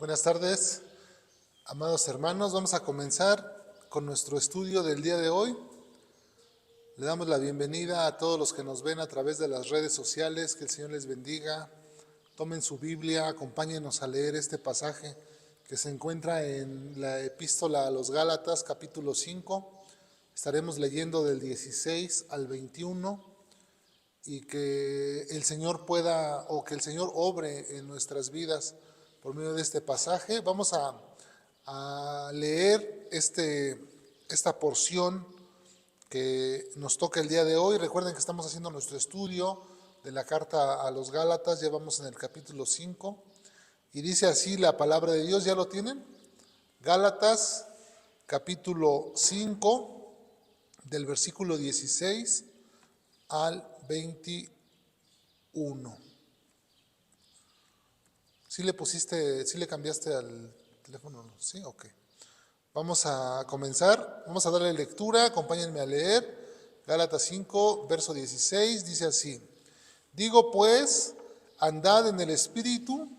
Buenas tardes, amados hermanos. Vamos a comenzar con nuestro estudio del día de hoy. Le damos la bienvenida a todos los que nos ven a través de las redes sociales. Que el Señor les bendiga. Tomen su Biblia, acompáñenos a leer este pasaje que se encuentra en la epístola a los Gálatas, capítulo 5. Estaremos leyendo del 16 al 21 y que el Señor pueda, o que el Señor obre en nuestras vidas por medio de este pasaje. Vamos a leer esta porción que nos toca el día de hoy. Recuerden que estamos haciendo nuestro estudio de la carta a los Gálatas. Ya vamos en el capítulo 5 y dice así la palabra de Dios. ¿Ya lo tienen? Gálatas capítulo 5 del versículo 16 al 21. ¿Sí le cambiaste al teléfono? Sí, ok. Vamos a comenzar, vamos a darle lectura, acompáñenme a leer. Gálatas 5, verso 16, dice así: Digo pues, andad en el Espíritu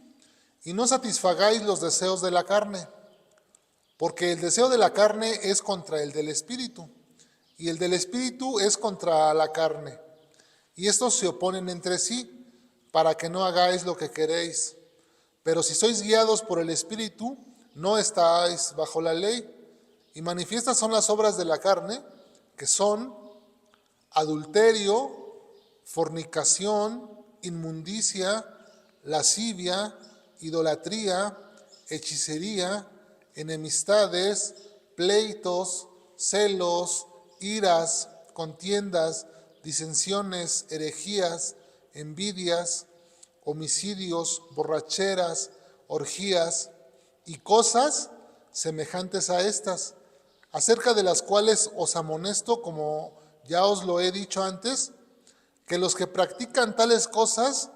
y no satisfagáis los deseos de la carne, porque el deseo de la carne es contra el del Espíritu, y el del Espíritu es contra la carne, y estos se oponen entre sí, para que no hagáis lo que queréis. Pero si sois guiados por el Espíritu, no estáis bajo la ley. Y manifiestas son las obras de la carne, que son adulterio, fornicación, inmundicia, lascivia, idolatría, hechicería, enemistades, pleitos, celos, iras, contiendas, disensiones, herejías, envidias, homicidios, borracheras, orgías y cosas semejantes a estas, acerca de las cuales os amonesto, como ya os lo he dicho antes, que los que practican tales cosas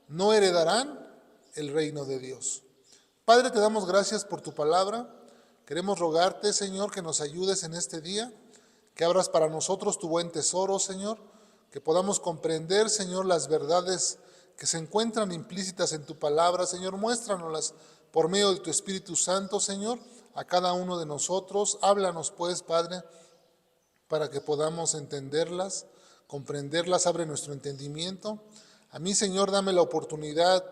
no heredarán el reino de Dios. Padre, te damos gracias por tu palabra. Queremos rogarte, Señor, que nos ayudes en este día, que abras para nosotros tu buen tesoro, Señor, que podamos comprender, Señor, las verdades que se encuentran implícitas en tu palabra. Señor, muéstranoslas por medio de tu Espíritu Santo, Señor, a cada uno de nosotros. Háblanos pues, Padre, para que podamos entenderlas, comprenderlas. Abre nuestro entendimiento. A mí, Señor, dame la oportunidad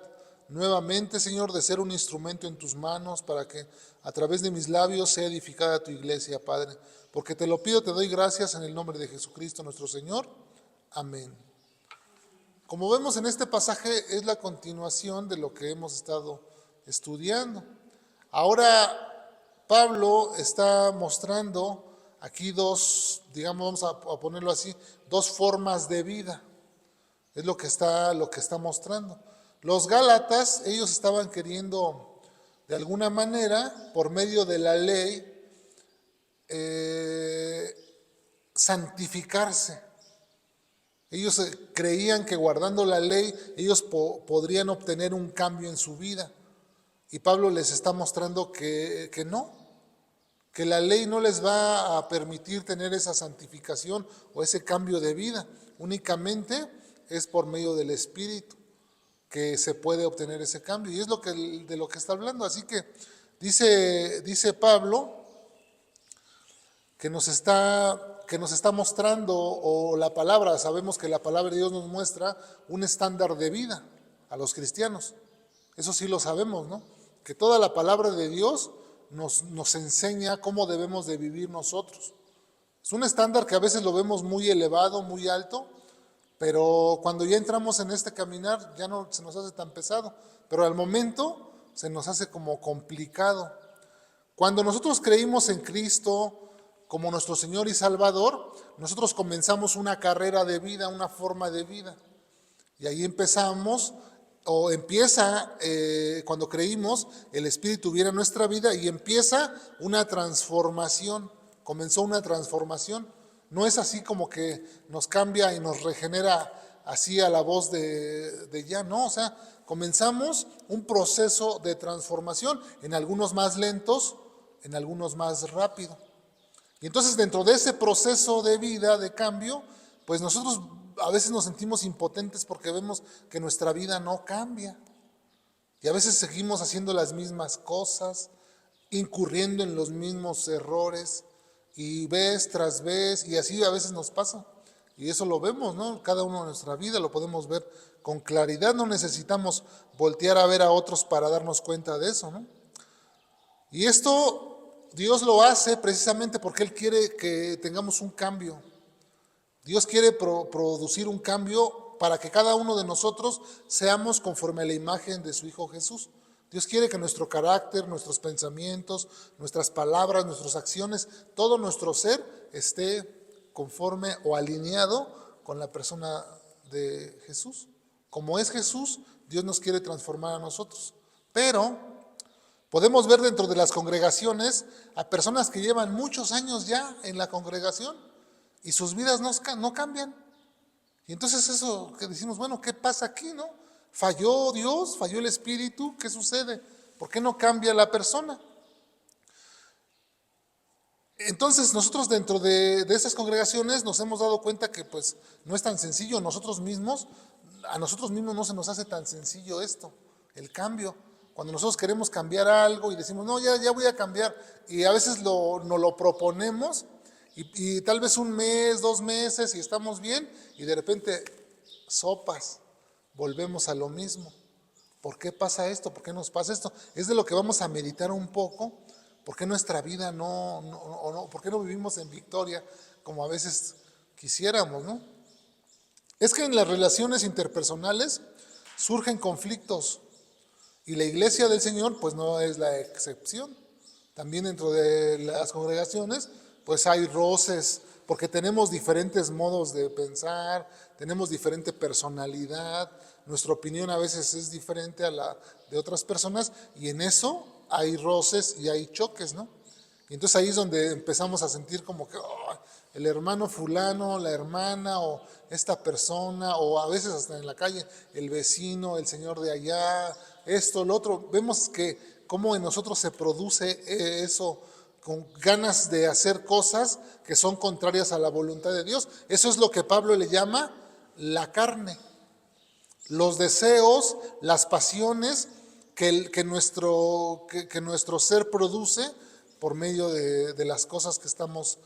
nuevamente, Señor, de ser un instrumento en tus manos, para que a través de mis labios sea edificada tu iglesia, Padre. Porque te lo pido, te doy gracias en el nombre de Jesucristo nuestro Señor. Amén. Como vemos en este pasaje, es la continuación de lo que hemos estado estudiando. Ahora Pablo está mostrando aquí dos, digamos, vamos a ponerlo así, dos formas de vida. Es lo que está mostrando. Los Gálatas, ellos estaban queriendo, de alguna manera, por medio de la ley, santificarse. Ellos creían que guardando la ley ellos podrían obtener un cambio en su vida. Y Pablo les está mostrando que no, que la ley no les va a permitir tener esa santificación o ese cambio de vida. Únicamente es por medio del Espíritu que se puede obtener ese cambio. Y es de lo que está hablando. Así que dice Pablo que nos está mostrando, o la palabra, sabemos que la palabra de Dios nos muestra un estándar de vida a los cristianos. Eso sí lo sabemos, ¿no? Que toda la palabra de Dios nos enseña cómo debemos de vivir nosotros. Es un estándar que a veces lo vemos muy elevado, muy alto, pero cuando ya entramos en este caminar ya no se nos hace tan pesado, pero al momento se nos hace como complicado. Cuando nosotros creímos en Cristo como nuestro Señor y Salvador, nosotros comenzamos una carrera de vida, una forma de vida. Y ahí empezamos, o empieza, cuando creímos, el Espíritu viene a nuestra vida y empieza una transformación. Comenzó una transformación. No es así como que nos cambia y nos regenera así a la voz de ya, no. O sea, comenzamos un proceso de transformación, en algunos más lentos, en algunos más rápido. Y entonces dentro de ese proceso de vida, de cambio, pues nosotros a veces nos sentimos impotentes porque vemos que nuestra vida no cambia. Y a veces seguimos haciendo las mismas cosas, incurriendo en los mismos errores, y vez tras vez, y así a veces nos pasa. Y eso lo vemos, ¿no? Cada uno de nuestra vida lo podemos ver con claridad, no necesitamos voltear a ver a otros para darnos cuenta de eso, ¿no? Y esto Dios lo hace precisamente porque Él quiere que tengamos un cambio. Dios quiere producir un cambio para que cada uno de nosotros seamos conforme a la imagen de su Hijo Jesús. Dios quiere que nuestro carácter, nuestros pensamientos, nuestras palabras, nuestras acciones, todo nuestro ser esté conforme o alineado con la persona de Jesús. Como es Jesús, Dios nos quiere transformar a nosotros. Pero podemos ver dentro de las congregaciones a personas que llevan muchos años ya en la congregación y sus vidas no cambian. Y entonces eso que decimos, bueno, ¿qué pasa aquí, no? ¿Falló Dios? ¿Falló el Espíritu? ¿Qué sucede? ¿Por qué no cambia la persona? Entonces nosotros dentro de esas congregaciones nos hemos dado cuenta que pues no es tan sencillo. A nosotros mismos no se nos hace tan sencillo esto, el cambio. Cuando nosotros queremos cambiar algo y decimos, no, ya voy a cambiar, y a veces nos lo proponemos, y tal vez un mes, 2 meses, y estamos bien, y de repente, sopas, volvemos a lo mismo. ¿Por qué pasa esto? ¿Por qué nos pasa esto? Es de lo que vamos a meditar un poco. ¿Por qué nuestra vida por qué no vivimos en victoria como a veces quisiéramos, no? Es que en las relaciones interpersonales surgen conflictos y la iglesia del Señor pues no es la excepción. También dentro de las congregaciones pues hay roces porque tenemos diferentes modos de pensar, tenemos diferente personalidad, nuestra opinión a veces es diferente a la de otras personas y en eso hay roces y hay choques, ¿no? Y entonces ahí es donde empezamos a sentir como que el hermano fulano, la hermana o esta persona, o a veces hasta en la calle, el vecino, el señor de allá, esto, lo otro. Vemos que cómo en nosotros se produce eso con ganas de hacer cosas que son contrarias a la voluntad de Dios. Eso es lo que Pablo le llama la carne. Los deseos, las pasiones que nuestro ser produce por medio de las cosas que estamos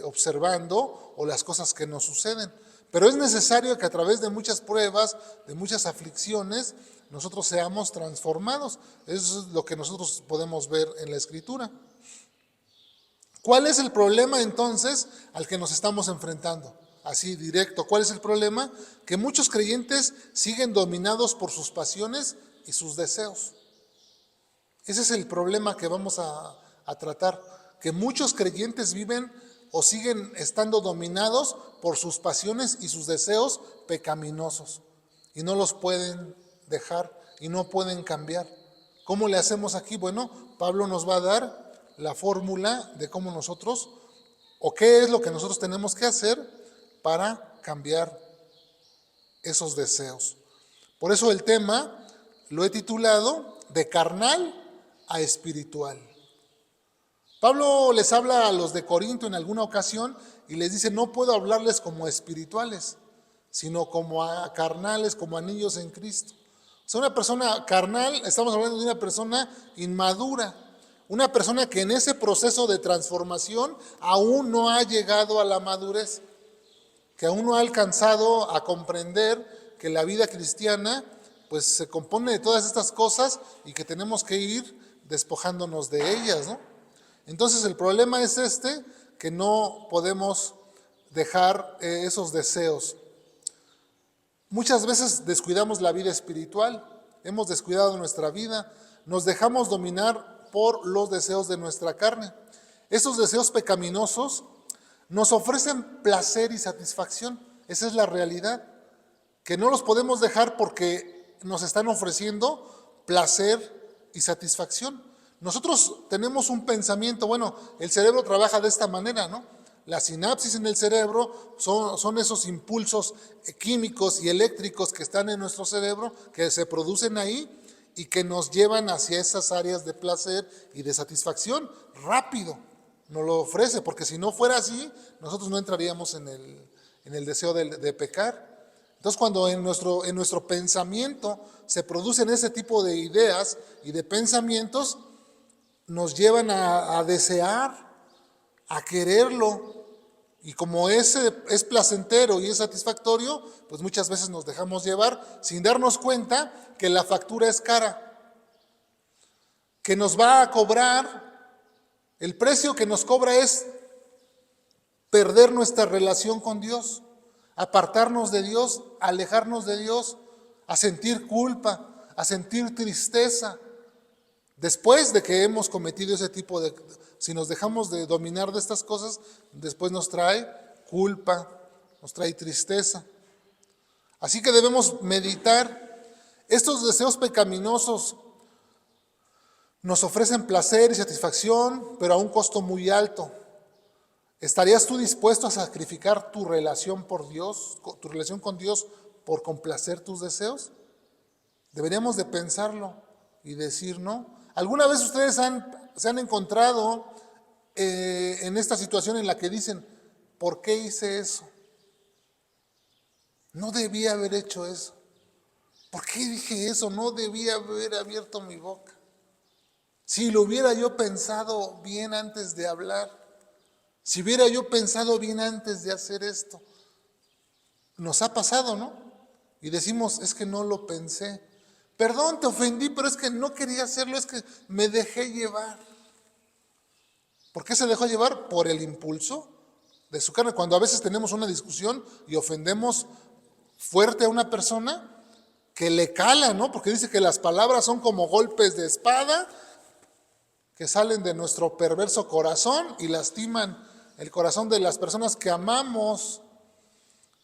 observando o las cosas que nos suceden. Pero es necesario que a través de muchas pruebas, de muchas aflicciones, nosotros seamos transformados. Eso es lo que nosotros podemos ver en la Escritura. ¿Cuál es el problema entonces al que nos estamos enfrentando? Así directo, ¿cuál es el problema? Que muchos creyentes siguen dominados por sus pasiones y sus deseos. Ese es el problema que vamos a tratar, que muchos creyentes viven o siguen estando dominados por sus pasiones y sus deseos pecaminosos y no los pueden dejar y no pueden cambiar. ¿Cómo le hacemos aquí? Bueno, Pablo nos va a dar la fórmula de cómo nosotros, o qué es lo que nosotros tenemos que hacer para cambiar esos deseos. Por eso el tema lo he titulado de carnal a espiritual. Pablo les habla a los de Corinto en alguna ocasión y les dice, no puedo hablarles como espirituales, sino como a carnales, como a niños en Cristo. O sea, una persona carnal, estamos hablando de una persona inmadura, una persona que en ese proceso de transformación aún no ha llegado a la madurez, que aún no ha alcanzado a comprender que la vida cristiana pues se compone de todas estas cosas y que tenemos que ir despojándonos de ellas, ¿no? Entonces el problema es que no podemos dejar esos deseos. Muchas veces descuidamos la vida espiritual, hemos descuidado nuestra vida, nos dejamos dominar por los deseos de nuestra carne. Esos deseos pecaminosos nos ofrecen placer y satisfacción, esa es la realidad, que no los podemos dejar porque nos están ofreciendo placer y satisfacción. Nosotros tenemos un pensamiento, bueno, el cerebro trabaja de esta manera, ¿no? La sinapsis en el cerebro son esos impulsos químicos y eléctricos que están en nuestro cerebro, que se producen ahí y que nos llevan hacia esas áreas de placer y de satisfacción rápido. Nos lo ofrece, porque si no fuera así, nosotros no entraríamos en el deseo de pecar. Entonces, cuando en nuestro pensamiento se producen ese tipo de ideas y de pensamientos, nos llevan a desear, a quererlo. Y como ese es placentero y es satisfactorio, pues muchas veces nos dejamos llevar sin darnos cuenta que la factura es cara, que nos va a cobrar, el precio que nos cobra es perder nuestra relación con Dios, apartarnos de Dios, alejarnos de Dios, a sentir culpa, a sentir tristeza. Después de que hemos cometido ese tipo de... Si nos dejamos de dominar de estas cosas, después nos trae culpa, nos trae tristeza. Así que debemos meditar. Estos deseos pecaminosos nos ofrecen placer y satisfacción, pero a un costo muy alto. ¿Estarías tú dispuesto a sacrificar tu relación por Dios, tu relación con Dios, por complacer tus deseos? Deberíamos de pensarlo y decir no. ¿Alguna vez ustedes se han encontrado en esta situación en la que dicen, ¿por qué hice eso? No debía haber hecho eso. ¿Por qué dije eso? No debía haber abierto mi boca. Si lo hubiera yo pensado bien antes de hablar, si hubiera yo pensado bien antes de hacer esto. Nos ha pasado, ¿no? Y decimos, es que no lo pensé. Perdón, te ofendí, pero es que no quería hacerlo, es que me dejé llevar. ¿Por qué se dejó llevar? Por el impulso de su carne. Cuando a veces tenemos una discusión y ofendemos fuerte a una persona, que le cala, ¿no? Porque dice que las palabras son como golpes de espada que salen de nuestro perverso corazón y lastiman el corazón de las personas que amamos.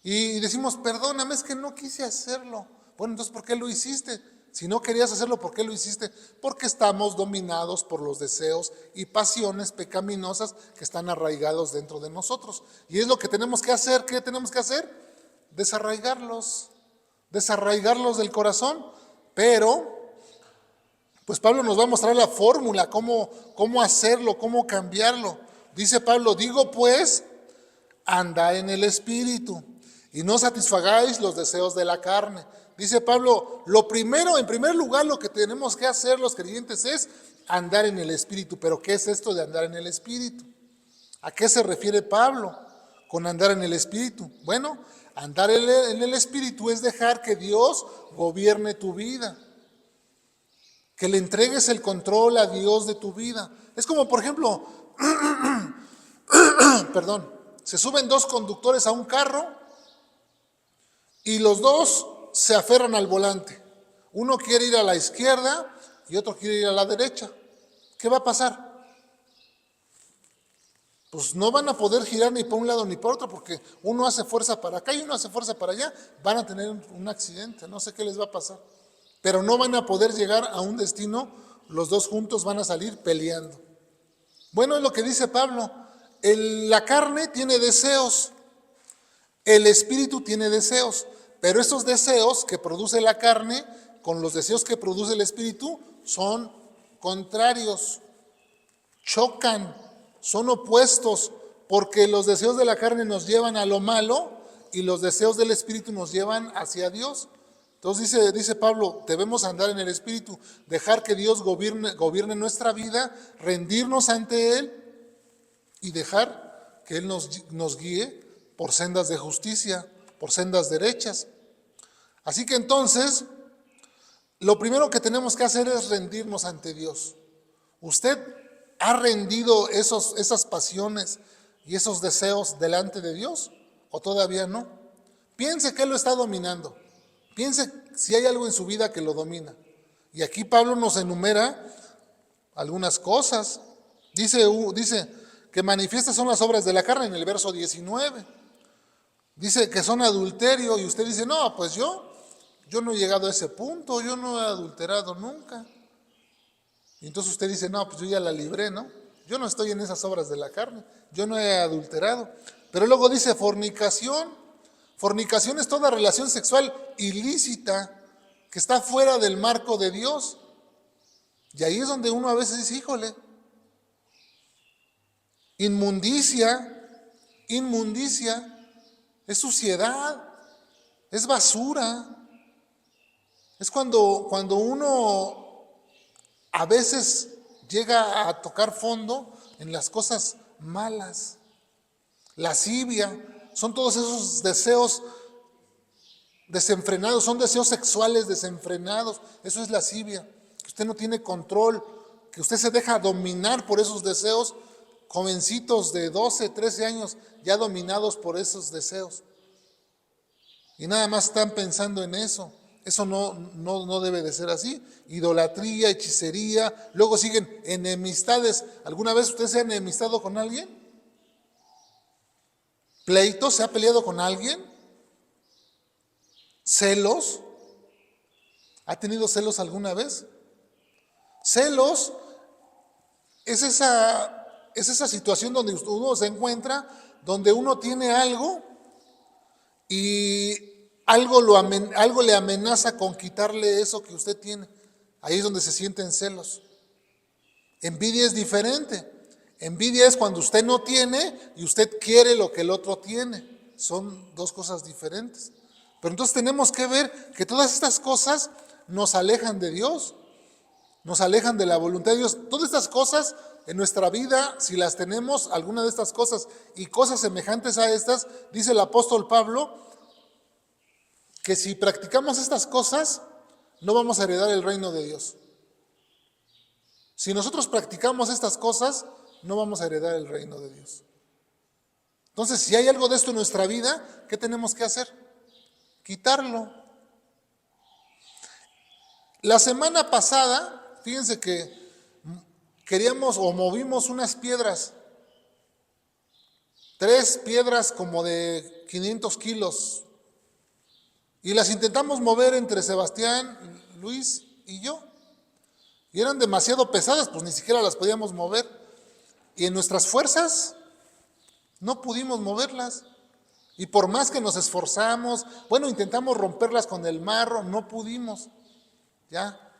Y decimos, perdóname, es que no quise hacerlo. Bueno, entonces, ¿por qué lo hiciste? Si no querías hacerlo, ¿por qué lo hiciste? Porque estamos dominados por los deseos y pasiones pecaminosas que están arraigados dentro de nosotros. Y es lo que tenemos que hacer. ¿Qué tenemos que hacer? Desarraigarlos del corazón. Pero, pues Pablo nos va a mostrar la fórmula, cómo hacerlo, cómo cambiarlo. Dice Pablo, digo pues, andad en el Espíritu y no satisfagáis los deseos de la carne. Dice Pablo, en primer lugar, lo que tenemos que hacer los creyentes es andar en el Espíritu. ¿Pero qué es esto de andar en el Espíritu? ¿A qué se refiere Pablo con andar en el Espíritu? Bueno, andar en el Espíritu es dejar que Dios gobierne tu vida, que le entregues el control a Dios de tu vida. Es como, por ejemplo, perdón, se suben dos conductores a un carro y los dos se aferran al volante. Uno quiere ir a la izquierda y otro quiere ir a la derecha. ¿Qué va a pasar? Pues no van a poder girar ni por un lado ni por otro, porque uno hace fuerza para acá y uno hace fuerza para allá. Van a tener un accidente, no sé qué les va a pasar. Pero no van a poder llegar a un destino, los dos juntos van a salir peleando. Bueno, es lo que dice Pablo. La carne tiene deseos, el espíritu tiene deseos, pero esos deseos que produce la carne con los deseos que produce el espíritu son contrarios, chocan, son opuestos, porque los deseos de la carne nos llevan a lo malo y los deseos del espíritu nos llevan hacia Dios. Entonces dice Pablo, debemos andar en el espíritu, dejar que Dios gobierne nuestra vida, rendirnos ante Él y dejar que Él nos guíe por sendas de justicia, por sendas derechas. Así que entonces, lo primero que tenemos que hacer es rendirnos ante Dios. ¿Usted ha rendido esas pasiones y esos deseos delante de Dios o todavía no? Piense que Él lo está dominando. Piense si hay algo en su vida que lo domina. Y aquí Pablo nos enumera algunas cosas. Dice que manifiestas son las obras de la carne en el verso 19. Dice que son adulterio y usted dice, no, pues yo no he llegado a ese punto, yo no he adulterado nunca. Y entonces usted dice, no, pues yo ya la libré, ¿no? Yo no estoy en esas obras de la carne, yo no he adulterado. Pero luego dice fornicación. Fornicación es toda relación sexual ilícita que está fuera del marco de Dios. Y ahí es donde uno a veces dice, híjole, inmundicia, es suciedad. Es basura. Es cuando uno a veces llega a tocar fondo en las cosas malas. Lascivia, son todos esos deseos desenfrenados, son deseos sexuales desenfrenados. Eso es lascivia, que usted no tiene control, que usted se deja dominar por esos deseos. Jovencitos de 12, 13 años ya dominados por esos deseos. Y nada más están pensando en eso. Eso no debe de ser así. Idolatría, hechicería, luego siguen enemistades. ¿Alguna vez usted se ha enemistado con alguien? ¿Pleitos? ¿Se ha peleado con alguien? ¿Celos? ¿Ha tenido celos alguna vez? Celos es esa situación donde uno se encuentra, donde uno tiene algo y algo le amenaza con quitarle eso que usted tiene. Ahí es donde se sienten celos. Envidia es diferente. Envidia es cuando usted no tiene y usted quiere lo que el otro tiene. Son dos cosas diferentes. Pero entonces tenemos que ver que todas estas cosas nos alejan de Dios, nos alejan de la voluntad de Dios. Todas estas cosas en nuestra vida, si las tenemos, alguna de estas cosas y cosas semejantes a estas, dice el apóstol Pablo, que si practicamos estas cosas, no vamos a heredar el reino de Dios. Si nosotros practicamos estas cosas, no vamos a heredar el reino de Dios. Entonces, si hay algo de esto en nuestra vida, ¿qué tenemos que hacer? Quitarlo. La semana pasada, fíjense que queríamos o movimos unas piedras, 3 piedras como de 500 kilos, y las intentamos mover entre Sebastián, Luis y yo. Y eran demasiado pesadas, pues ni siquiera las podíamos mover. Y en nuestras fuerzas no pudimos moverlas. Y por más que nos esforzamos, bueno, intentamos romperlas con el marro, no pudimos. Ya,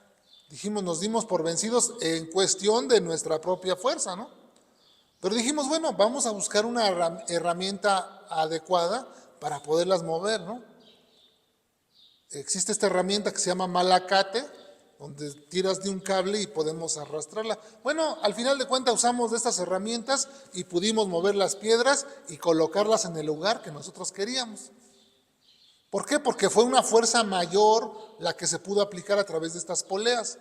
dijimos, nos dimos por vencidos en cuestión de nuestra propia fuerza, ¿no? Pero dijimos, bueno, vamos a buscar una herramienta adecuada para poderlas mover, ¿no? Existe esta herramienta que se llama malacate, donde tiras de un cable y podemos arrastrarla. Bueno, al final de cuentas usamos de estas herramientas y pudimos mover las piedras y colocarlas en el lugar que nosotros queríamos. ¿Por qué? Porque fue una fuerza mayor la que se pudo aplicar a través de estas poleas.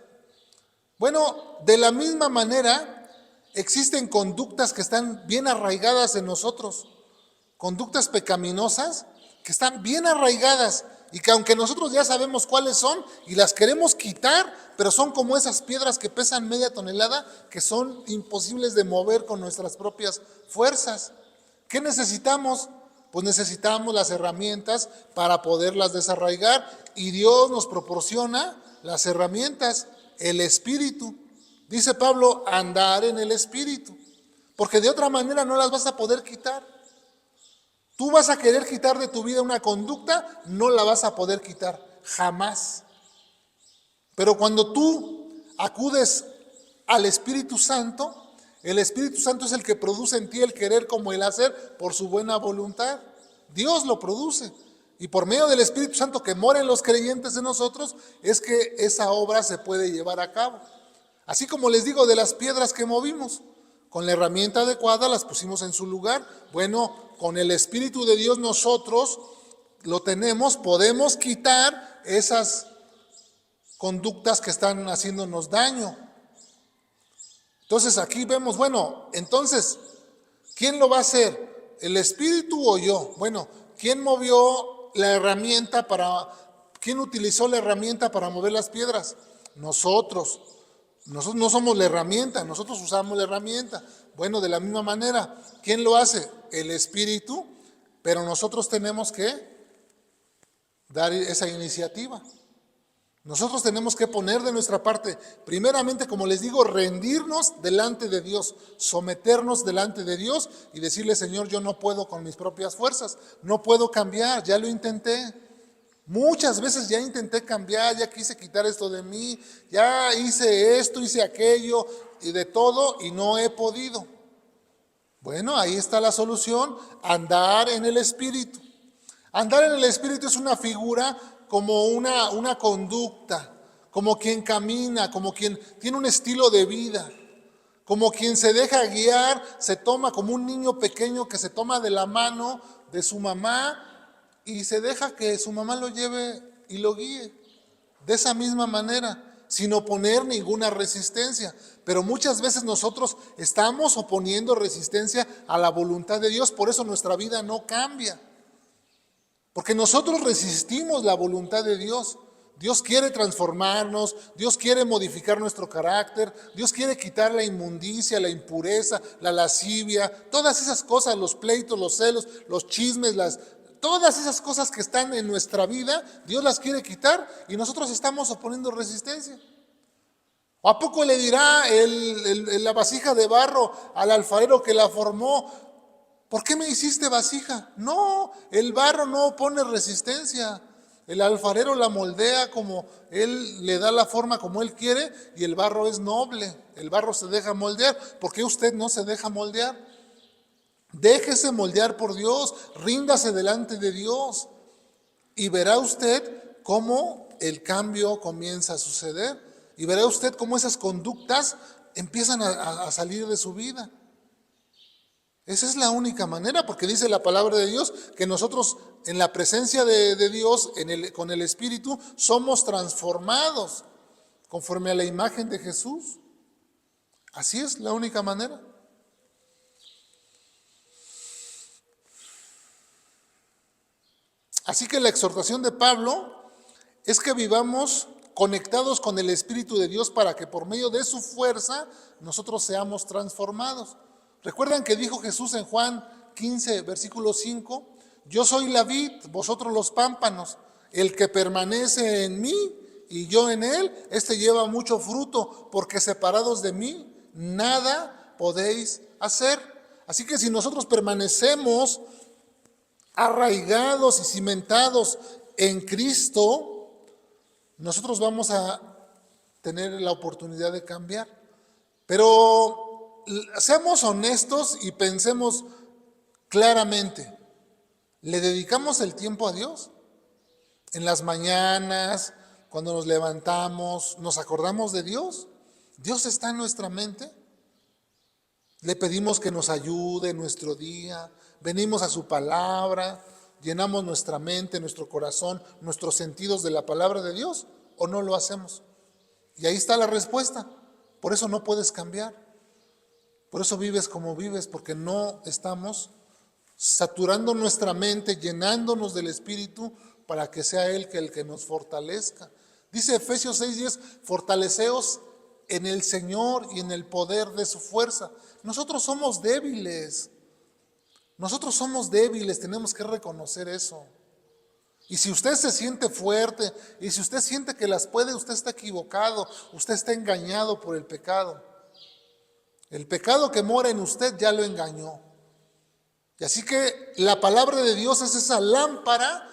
Bueno, de la misma manera, existen conductas que están bien arraigadas en nosotros, conductas pecaminosas que están bien arraigadas y que aunque nosotros ya sabemos cuáles son y las queremos quitar, pero son como esas piedras que pesan media tonelada, que son imposibles de mover con nuestras propias fuerzas. ¿Qué necesitamos? Pues necesitamos las herramientas para poderlas desarraigar y Dios nos proporciona las herramientas, el Espíritu. Dice Pablo, andar en el Espíritu, porque de otra manera no las vas a poder quitar. Tú vas a querer quitar de tu vida una conducta, no la vas a poder quitar, jamás. Pero cuando tú acudes al Espíritu Santo, el Espíritu Santo es el que produce en ti el querer como el hacer por su buena voluntad. Dios lo produce. Y por medio del Espíritu Santo que mora en los creyentes de nosotros, es que esa obra se puede llevar a cabo. Así como les digo de las piedras que movimos, con la herramienta adecuada las pusimos en su lugar. Bueno, con el Espíritu de Dios nosotros lo tenemos, podemos quitar esas conductas que están haciéndonos daño. Entonces aquí vemos, bueno, entonces, ¿quién lo va a hacer? ¿El Espíritu o yo? Bueno, ¿quién movió la herramienta quién utilizó la herramienta para mover las piedras? Nosotros. Nosotros no somos la herramienta, nosotros usamos la herramienta. Bueno, de la misma manera, ¿quién lo hace? El Espíritu, pero nosotros tenemos que dar esa iniciativa. Nosotros tenemos que poner de nuestra parte, primeramente, como les digo, rendirnos delante de Dios, someternos delante de Dios y decirle, Señor, yo no puedo con mis propias fuerzas, no puedo cambiar, ya lo intenté. Muchas veces ya intenté cambiar, ya quise quitar esto de mí, ya hice esto, hice aquello y de todo y no he podido. Bueno, ahí está la solución, andar en el Espíritu. Andar en el Espíritu es una figura como una conducta, como quien camina, como quien tiene un estilo de vida, como quien se deja guiar, se toma como un niño pequeño que se toma de la mano de su mamá y se deja que su mamá lo lleve y lo guíe. De esa misma manera, sin oponer ninguna resistencia. Pero muchas veces nosotros estamos oponiendo resistencia a la voluntad de Dios, por eso nuestra vida no cambia. Porque nosotros resistimos la voluntad de Dios. Dios quiere transformarnos, Dios quiere modificar nuestro carácter, Dios quiere quitar la inmundicia, la impureza, la lascivia, todas esas cosas, los pleitos, los celos, los chismes, todas esas cosas que están en nuestra vida, Dios las quiere quitar y nosotros estamos oponiendo resistencia. ¿O a poco le dirá la vasija de barro al alfarero que la formó: ¿por qué me hiciste vasija? No, el barro no opone resistencia. El alfarero la moldea como él le da la forma como él quiere y el barro es noble. El barro se deja moldear. ¿Por qué usted no se deja moldear? Déjese moldear por Dios, ríndase delante de Dios y verá usted cómo el cambio comienza a suceder y verá usted cómo esas conductas empiezan a salir de su vida. Esa es la única manera, porque dice la palabra de Dios que nosotros en la presencia de Dios, con el Espíritu, somos transformados conforme a la imagen de Jesús. Así es la única manera. Así que la exhortación de Pablo es que vivamos conectados con el Espíritu de Dios para que por medio de su fuerza nosotros seamos transformados. ¿Recuerdan que dijo Jesús en Juan 15, versículo 5? Yo soy la vid, vosotros los pámpanos. El que permanece en mí y yo en él, este lleva mucho fruto, porque separados de mí nada podéis hacer. Así que si nosotros permanecemos arraigados y cimentados en Cristo, nosotros vamos a tener la oportunidad de cambiar. Pero seamos honestos y pensemos claramente. ¿Le dedicamos el tiempo a Dios? En las mañanas, cuando nos levantamos, ¿nos acordamos de Dios? ¿Dios está en nuestra mente? Le pedimos que nos ayude en nuestro día, venimos a su palabra, llenamos nuestra mente, nuestro corazón, nuestros sentidos de la palabra de Dios, ¿o no lo hacemos? Y ahí está la respuesta. Por eso no puedes cambiar. Por eso vives como vives, porque no estamos saturando nuestra mente, llenándonos del Espíritu para que sea Él el que nos fortalezca. Dice Efesios 6:10, fortaleceos en el Señor y en el poder de su fuerza. Nosotros somos débiles, tenemos que reconocer eso. Y si usted se siente fuerte, y si usted siente que las puede, usted está equivocado, usted está engañado por el pecado. El pecado que mora en usted ya lo engañó. Y así que la palabra de Dios es esa lámpara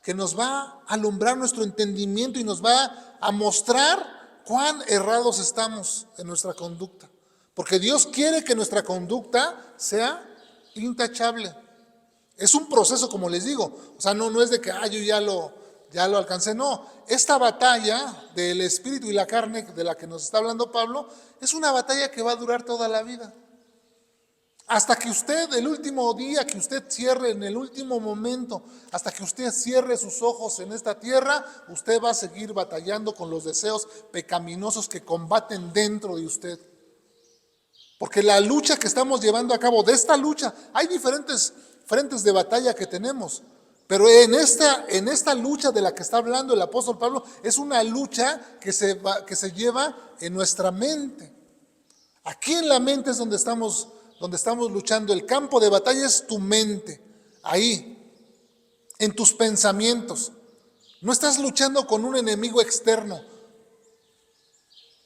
que nos va a alumbrar nuestro entendimiento y nos va a mostrar cuán errados estamos en nuestra conducta. Porque Dios quiere que nuestra conducta sea intachable. Es un proceso, como les digo. O sea, no es de que yo ya lo alcancé. No, esta batalla del espíritu y la carne de la que nos está hablando Pablo es una batalla que va a durar toda la vida. Hasta que usted, el último día que usted cierre, en el último momento, hasta que usted cierre sus ojos en esta tierra, usted va a seguir batallando con los deseos pecaminosos que combaten dentro de usted. Porque la lucha que estamos llevando a cabo, de esta lucha, hay diferentes frentes de batalla que tenemos. Pero en esta lucha de la que está hablando el apóstol Pablo, es una lucha que se lleva en nuestra mente. Aquí en la mente es donde estamos luchando. El campo de batalla es tu mente, ahí, en tus pensamientos. No estás luchando con un enemigo externo,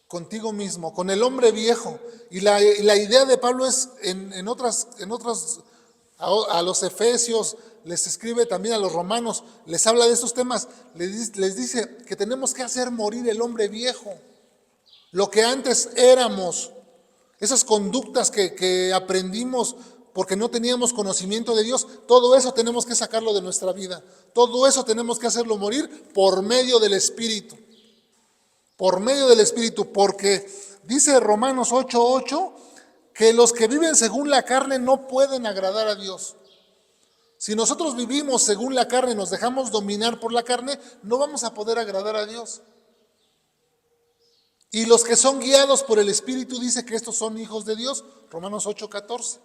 contigo mismo, con el hombre viejo. Y la idea de Pablo es en otras, a los Efesios, les escribe también a los Romanos, les habla de estos temas, les dice que tenemos que hacer morir el hombre viejo, lo que antes éramos, esas conductas que aprendimos porque no teníamos conocimiento de Dios. Todo eso tenemos que sacarlo de nuestra vida. Todo eso tenemos que hacerlo morir por medio del Espíritu. Por medio del Espíritu, porque dice Romanos 8:8 que los que viven según la carne no pueden agradar a Dios. Si nosotros vivimos según la carne y nos dejamos dominar por la carne, no vamos a poder agradar a Dios. Y los que son guiados por el Espíritu, dice que estos son hijos de Dios, Romanos 8:14.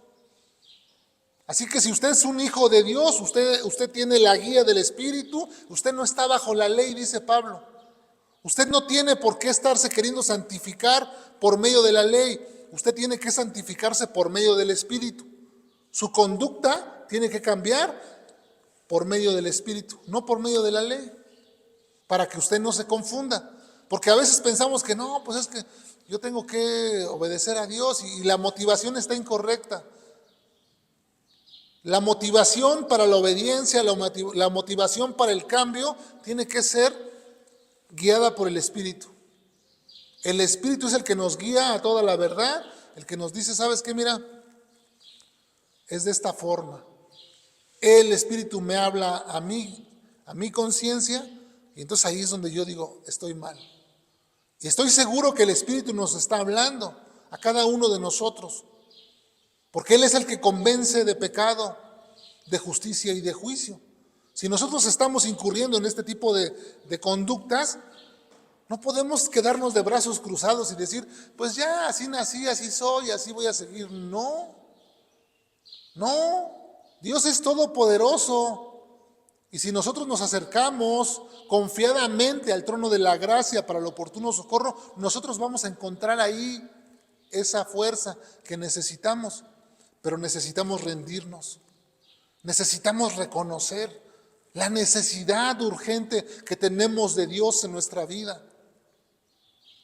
Así que si usted es un hijo de Dios, usted tiene la guía del Espíritu, usted no está bajo la ley, dice Pablo. Usted no tiene por qué estarse queriendo santificar por medio de la ley. Usted tiene que santificarse por medio del Espíritu. Su conducta tiene que cambiar por medio del Espíritu, no por medio de la ley, para que usted no se confunda. Porque a veces pensamos que no, pues es que yo tengo que obedecer a Dios y la motivación está incorrecta. La motivación para la obediencia, la motivación para el cambio tiene que ser guiada por el Espíritu. El Espíritu es el que nos guía a toda la verdad, el que nos dice, ¿sabes qué? Mira, es de esta forma. El Espíritu me habla a mi conciencia, y entonces ahí es donde yo digo, estoy mal. Y estoy seguro que el Espíritu nos está hablando a cada uno de nosotros, porque Él es el que convence de pecado, de justicia y de juicio. Si nosotros estamos incurriendo en este tipo de conductas, no podemos quedarnos de brazos cruzados y decir, pues ya, así nací, así soy, así voy a seguir. No, Dios es todopoderoso. Y si nosotros nos acercamos confiadamente al trono de la gracia para el oportuno socorro, nosotros vamos a encontrar ahí esa fuerza que necesitamos. Pero necesitamos rendirnos, necesitamos reconocer la necesidad urgente que tenemos de Dios en nuestra vida.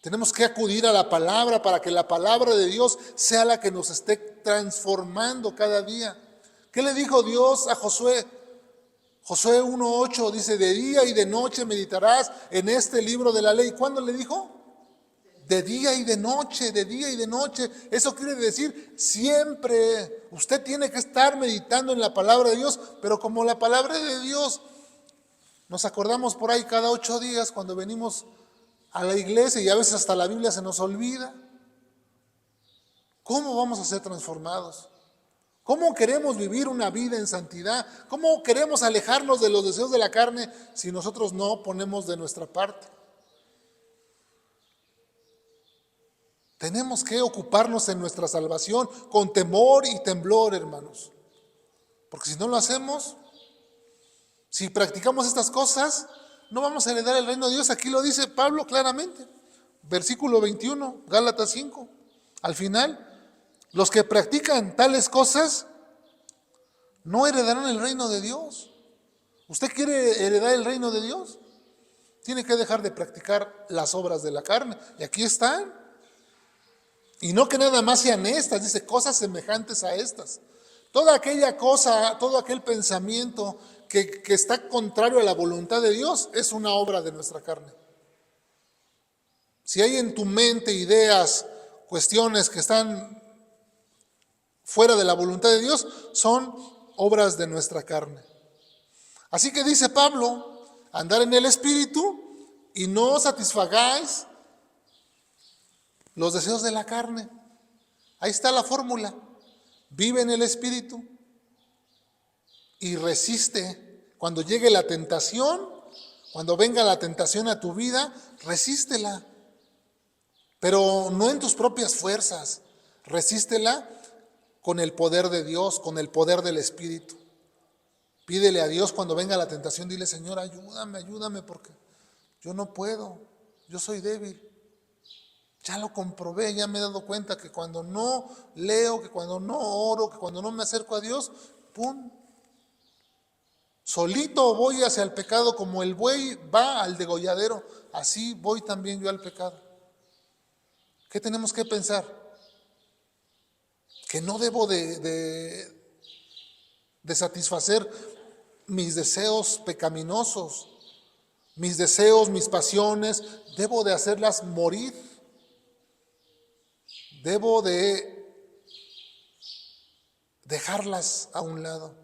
Tenemos que acudir a la palabra para que la palabra de Dios sea la que nos esté transformando cada día. ¿Qué le dijo Dios a Josué? Josué 1:8 dice, de día y de noche meditarás en este libro de la ley. ¿Cuándo le dijo? De día y de noche, de día y de noche. Eso quiere decir siempre. Usted tiene que estar meditando en la palabra de Dios, pero como la palabra de Dios nos acordamos por ahí cada 8 días cuando venimos a la iglesia y a veces hasta la Biblia se nos olvida. ¿Cómo vamos a ser transformados? ¿Cómo queremos vivir una vida en santidad? ¿Cómo queremos alejarnos de los deseos de la carne si nosotros no ponemos de nuestra parte? Tenemos que ocuparnos en nuestra salvación con temor y temblor, hermanos. Porque si no lo hacemos, si practicamos estas cosas, no vamos a heredar el reino de Dios. Aquí lo dice Pablo claramente. Versículo 21, Gálatas 5. Al final, los que practican tales cosas no heredarán el reino de Dios. ¿Usted quiere heredar el reino de Dios? Tiene que dejar de practicar las obras de la carne. Y aquí están. Y no que nada más sean estas, dice cosas semejantes a estas. Toda aquella cosa, todo aquel pensamiento que está contrario a la voluntad de Dios es una obra de nuestra carne. Si hay en tu mente ideas, cuestiones que están fuera de la voluntad de Dios, son obras de nuestra carne. Así que dice Pablo, andar en el Espíritu y no satisfagáis los deseos de la carne. Ahí está la fórmula. Vive en el Espíritu y resiste. Cuando llegue la tentación, cuando venga la tentación a tu vida, resístela. Pero no en tus propias fuerzas. Resístela con el poder de Dios, con el poder del Espíritu. Pídele a Dios cuando venga la tentación, dile, Señor, ayúdame porque yo no puedo, yo soy débil. Ya lo comprobé, ya me he dado cuenta que cuando no leo, que cuando no oro, que cuando no me acerco a Dios, ¡pum! Solito voy hacia el pecado como el buey va al degolladero, así voy también yo al pecado. ¿Qué tenemos que pensar? Que no debo de satisfacer mis deseos pecaminosos, mis deseos, mis pasiones, debo de hacerlas morir. Debo de dejarlas a un lado.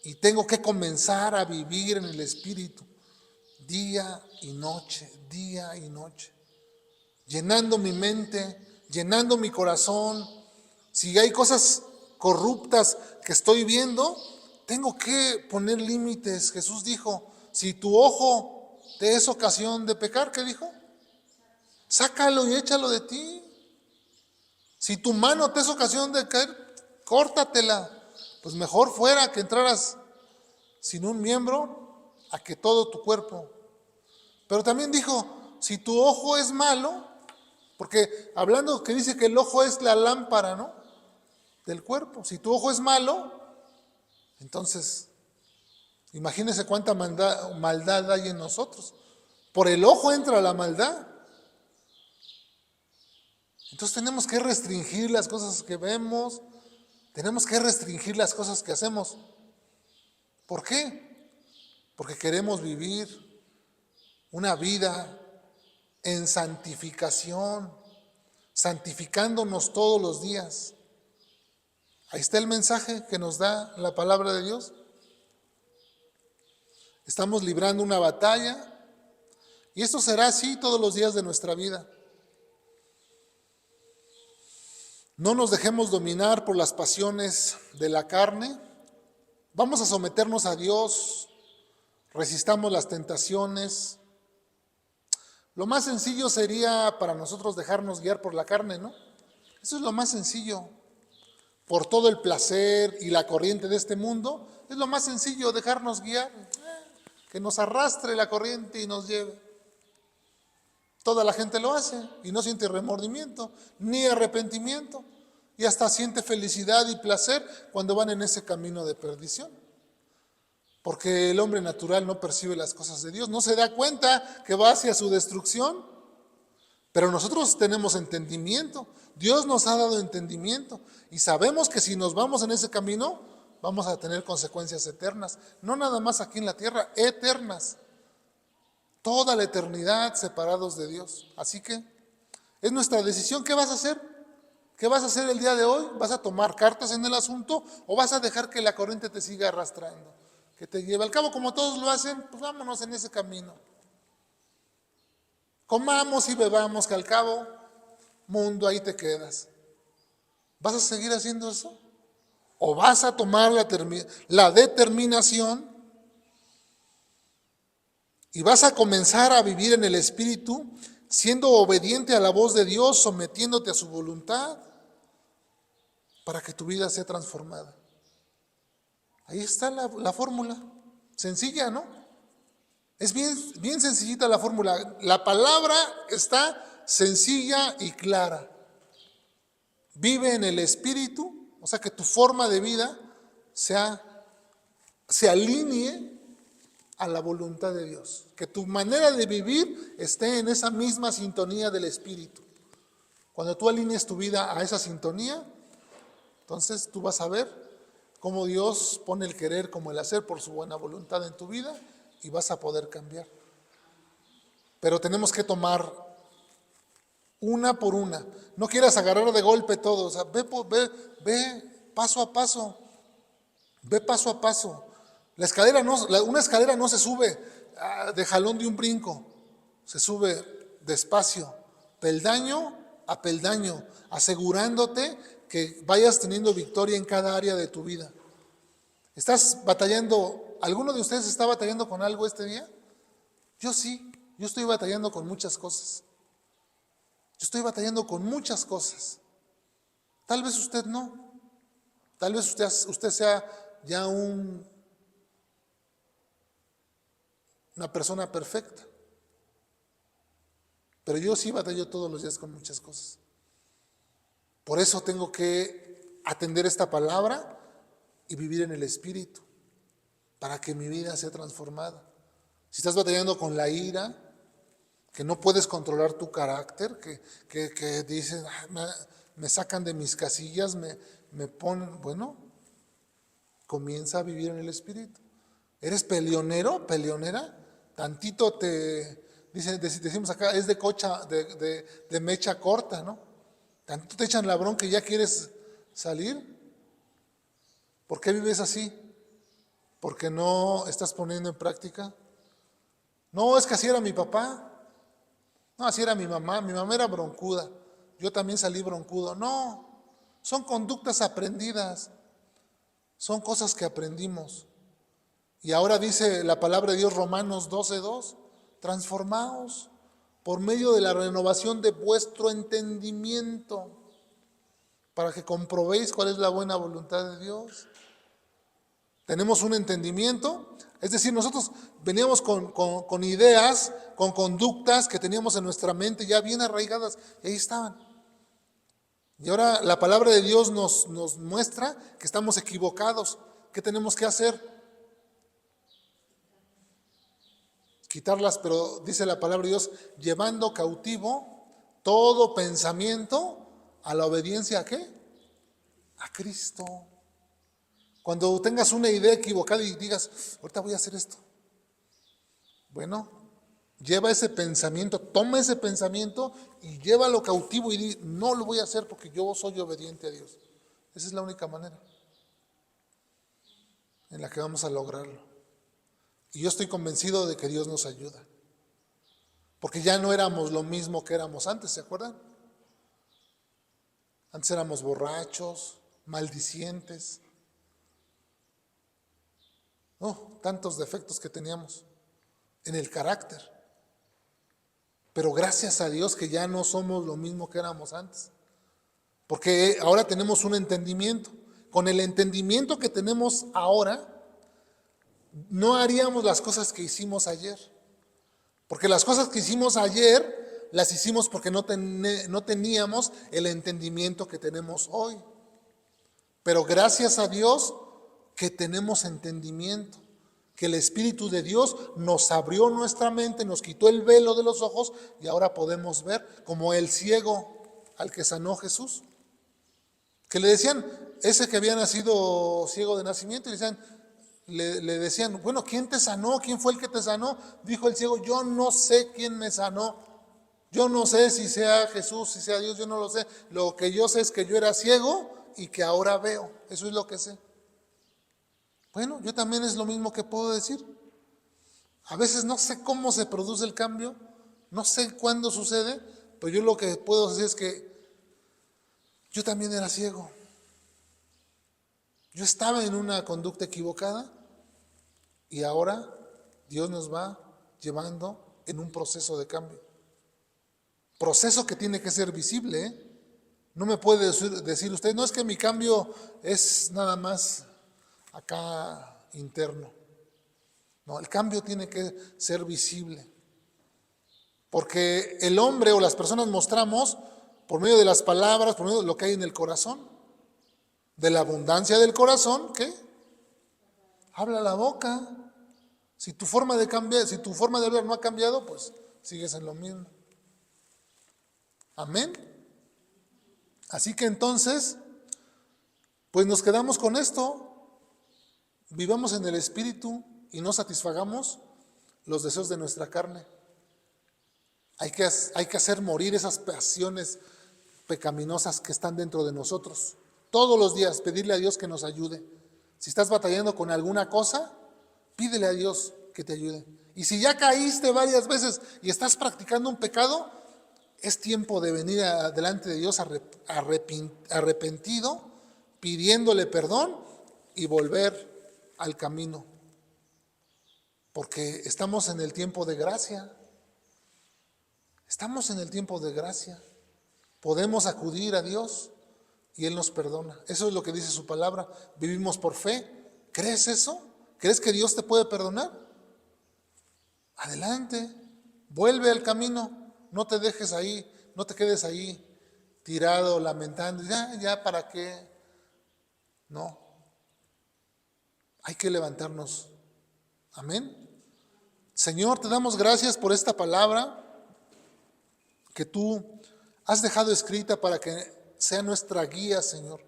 Y tengo que comenzar a vivir en el Espíritu día y noche, llenando mi mente, llenando mi corazón. Si hay cosas corruptas que estoy viendo, tengo que poner límites. Jesús dijo, si tu ojo te es ocasión de pecar, ¿qué dijo? Sácalo y échalo de ti. Si tu mano te es ocasión de caer, córtatela. Pues mejor fuera que entraras sin un miembro a que todo tu cuerpo. Pero también dijo, si tu ojo es malo, porque hablando que dice que el ojo es la lámpara, ¿no?, del cuerpo. Si tu ojo es malo, entonces imagínese cuánta maldad hay en nosotros. Por el ojo entra la maldad. Entonces tenemos que restringir las cosas que vemos, tenemos que restringir las cosas que hacemos. ¿Por qué? Porque queremos vivir una vida en santificación, santificándonos todos los días. Ahí está el mensaje que nos da la palabra de Dios. Estamos librando una batalla y esto será así todos los días de nuestra vida. No nos dejemos dominar por las pasiones de la carne. Vamos a someternos a Dios, resistamos las tentaciones. Lo más sencillo sería para nosotros dejarnos guiar por la carne, ¿no? Eso es lo más sencillo. Por todo el placer y la corriente de este mundo, es lo más sencillo dejarnos guiar. Que nos arrastre la corriente y nos lleve. Toda la gente lo hace y no siente remordimiento ni arrepentimiento y hasta siente felicidad y placer cuando van en ese camino de perdición. Porque el hombre natural no percibe las cosas de Dios, no se da cuenta que va hacia su destrucción, pero nosotros tenemos entendimiento, Dios nos ha dado entendimiento y sabemos que si nos vamos en ese camino vamos a tener consecuencias eternas, no nada más aquí en la tierra, eternas. Toda la eternidad separados de Dios. Así que es nuestra decisión. ¿Qué vas a hacer? ¿Qué vas a hacer el día de hoy? ¿Vas a tomar cartas en el asunto o vas a dejar que la corriente te siga arrastrando? Que te lleve al cabo como todos lo hacen, pues vámonos en ese camino. Comamos y bebamos que al cabo, mundo, ahí te quedas. ¿Vas a seguir haciendo eso? ¿O vas a tomar la determinación y vas a comenzar a vivir en el Espíritu, siendo obediente a la voz de Dios, sometiéndote a su voluntad, para que tu vida sea transformada? Ahí está la fórmula, sencilla, ¿no? Es bien sencillita la fórmula. La palabra está sencilla y clara. Vive en el Espíritu, o sea que tu forma de vida se alinee a la voluntad de Dios, que tu manera de vivir esté en esa misma sintonía del Espíritu. Cuando tú alinees tu vida a esa sintonía, entonces tú vas a ver cómo Dios pone el querer como el hacer por su buena voluntad en tu vida y vas a poder cambiar. Pero tenemos que tomar una por una. No quieras agarrar de golpe todo, o sea, ve paso a paso. Ve paso a paso. Una escalera no se sube de jalón de un brinco, se sube despacio, peldaño a peldaño, asegurándote que vayas teniendo victoria en cada área de tu vida. ¿Estás batallando? ¿Alguno de ustedes está batallando con algo este día? Yo sí, yo estoy batallando con muchas cosas. Yo estoy batallando con muchas cosas. Tal vez usted no. Tal vez usted sea ya una persona perfecta. Pero yo sí batallo todos los días con muchas cosas. Por eso tengo que atender esta palabra y vivir en el Espíritu, para que mi vida sea transformada. Si estás batallando con la ira, que no puedes controlar tu carácter, que dices, me sacan de mis casillas, me ponen, bueno, comienza a vivir en el Espíritu. ¿Eres peleonero, peleonera? Tantito decimos acá, es de cocha, de mecha corta, ¿no? Tantito te echan la bronca y ya quieres salir. ¿Por qué vives así? ¿Porque no estás poniendo en práctica? No, es que así era mi papá. No, así era mi mamá. Mi mamá era broncuda. Yo también salí broncudo. No, son conductas aprendidas. Son cosas que aprendimos. Y ahora dice la palabra de Dios, Romanos 12:2, transformaos por medio de la renovación de vuestro entendimiento, para que comprobéis cuál es la buena voluntad de Dios. Tenemos un entendimiento, es decir, nosotros veníamos con ideas, con conductas que teníamos en nuestra mente ya bien arraigadas, y ahí estaban. Y ahora la palabra de Dios nos muestra que estamos equivocados. ¿Qué tenemos que hacer? Quitarlas, pero dice la palabra de Dios, llevando cautivo todo pensamiento a la obediencia ¿a qué? A Cristo. Cuando tengas una idea equivocada y digas, ahorita voy a hacer esto. Bueno, lleva ese pensamiento, toma ese pensamiento y llévalo cautivo y di, no lo voy a hacer porque yo soy obediente a Dios. Esa es la única manera en la que vamos a lograrlo. Y yo estoy convencido de que Dios nos ayuda. Porque ya no éramos lo mismo que éramos antes, ¿se acuerdan? Antes éramos borrachos, maldicientes. Tantos defectos que teníamos en el carácter. Pero gracias a Dios que ya no somos lo mismo que éramos antes. Porque ahora tenemos un entendimiento. Con el entendimiento que tenemos ahora, no haríamos las cosas que hicimos ayer. Porque las cosas que hicimos ayer, las hicimos porque no teníamos el entendimiento que tenemos hoy. Pero gracias a Dios que tenemos entendimiento, que el Espíritu de Dios nos abrió nuestra mente, nos quitó el velo de los ojos y ahora podemos ver, como el ciego al que sanó Jesús. Que le decían, ese que había nacido ciego de nacimiento, le decían, bueno, ¿quién te sanó? ¿Quién fue el que te sanó? Dijo el ciego, yo no sé quién me sanó. Yo no sé si sea Jesús, si sea Dios, yo no lo sé. Lo que yo sé es que yo era ciego y que ahora veo. Eso es lo que sé. Bueno, yo también es lo mismo que puedo decir. A veces no sé cómo se produce el cambio, no sé cuándo sucede, pero yo lo que puedo decir es que yo también era ciego. Yo estaba en una conducta equivocada y ahora Dios nos va llevando en un proceso de cambio. Proceso que tiene que ser visible, ¿eh? No me puede decir usted, no es que mi cambio es nada más acá interno. No, el cambio tiene que ser visible. Porque el hombre o las personas mostramos por medio de las palabras, por medio de lo que hay en el corazón. De la abundancia del corazón, ¿qué? Habla la boca. Si tu forma de cambiar, si tu forma de hablar no ha cambiado, pues sigues en lo mismo. Amén. Así que entonces, pues nos quedamos con esto. Vivamos en el Espíritu y no satisfagamos los deseos de nuestra carne. Hay que hacer morir esas pasiones pecaminosas que están dentro de nosotros. Todos los días pedirle a Dios que nos ayude. Si estás batallando con alguna cosa, pídele a Dios que te ayude. Y si ya caíste varias veces y estás practicando un pecado, es tiempo de venir delante de Dios arrepentido, pidiéndole perdón y volver al camino. Porque estamos en el tiempo de gracia. Estamos en el tiempo de gracia. Podemos acudir a Dios y Él nos perdona. Eso es lo que dice su palabra. Vivimos por fe. ¿Crees eso? ¿Crees que Dios te puede perdonar? Adelante. Vuelve al camino. No te dejes ahí. No te quedes ahí tirado, lamentando. Ya, ¿para qué? No. Hay que levantarnos. Amén. Señor, te damos gracias por esta palabra que tú has dejado escrita para que sea nuestra guía, Señor.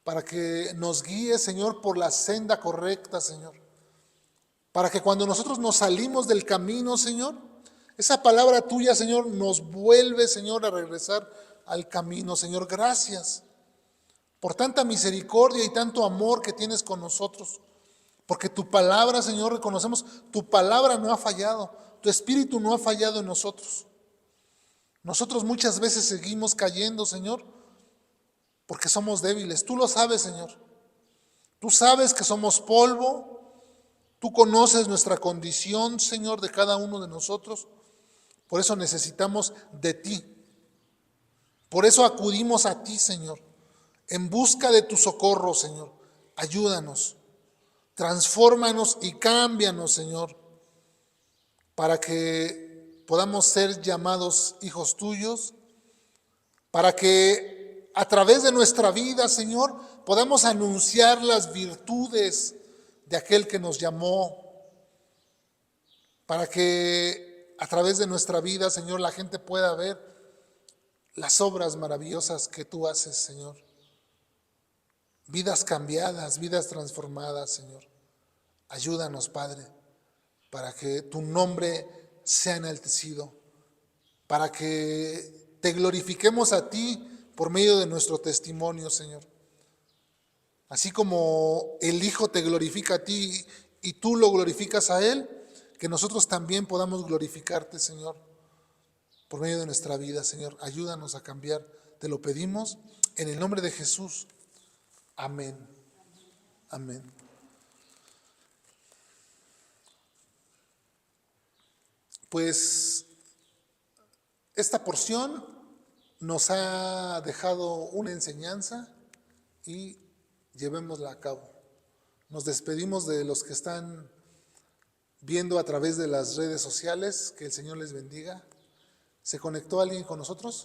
Para que nos guíe, Señor, por la senda correcta, Señor. Para que cuando nosotros nos salimos del camino, Señor, esa palabra tuya, Señor, nos vuelve, Señor, a regresar al camino. Señor, gracias por tanta misericordia y tanto amor que tienes con nosotros. Porque tu palabra, Señor, reconocemos, tu palabra no ha fallado, tu espíritu no ha fallado en nosotros. Nosotros muchas veces seguimos cayendo, Señor, porque somos débiles. Tú lo sabes, Señor. Tú sabes que somos polvo. Tú conoces nuestra condición, Señor, de cada uno de nosotros. Por eso necesitamos de ti. Por eso acudimos a ti, Señor, en busca de tu socorro, Señor. Ayúdanos, transfórmanos y cámbianos, Señor, para que podamos ser llamados hijos tuyos, para que a través de nuestra vida, Señor, podamos anunciar las virtudes de aquel que nos llamó, para que a través de nuestra vida, Señor, la gente pueda ver las obras maravillosas que tú haces, Señor. Vidas cambiadas, vidas transformadas, Señor. Ayúdanos, Padre, para que tu nombre sea enaltecido, para que te glorifiquemos a ti por medio de nuestro testimonio, Señor. Así como el Hijo te glorifica a ti y tú lo glorificas a Él, que nosotros también podamos glorificarte, Señor, por medio de nuestra vida, Señor. Ayúdanos a cambiar, te lo pedimos en el nombre de Jesús. Amén. Amén. Pues esta porción nos ha dejado una enseñanza y llevémosla a cabo. Nos despedimos de los que están viendo a través de las redes sociales. Que el Señor les bendiga. ¿Se conectó alguien con nosotros?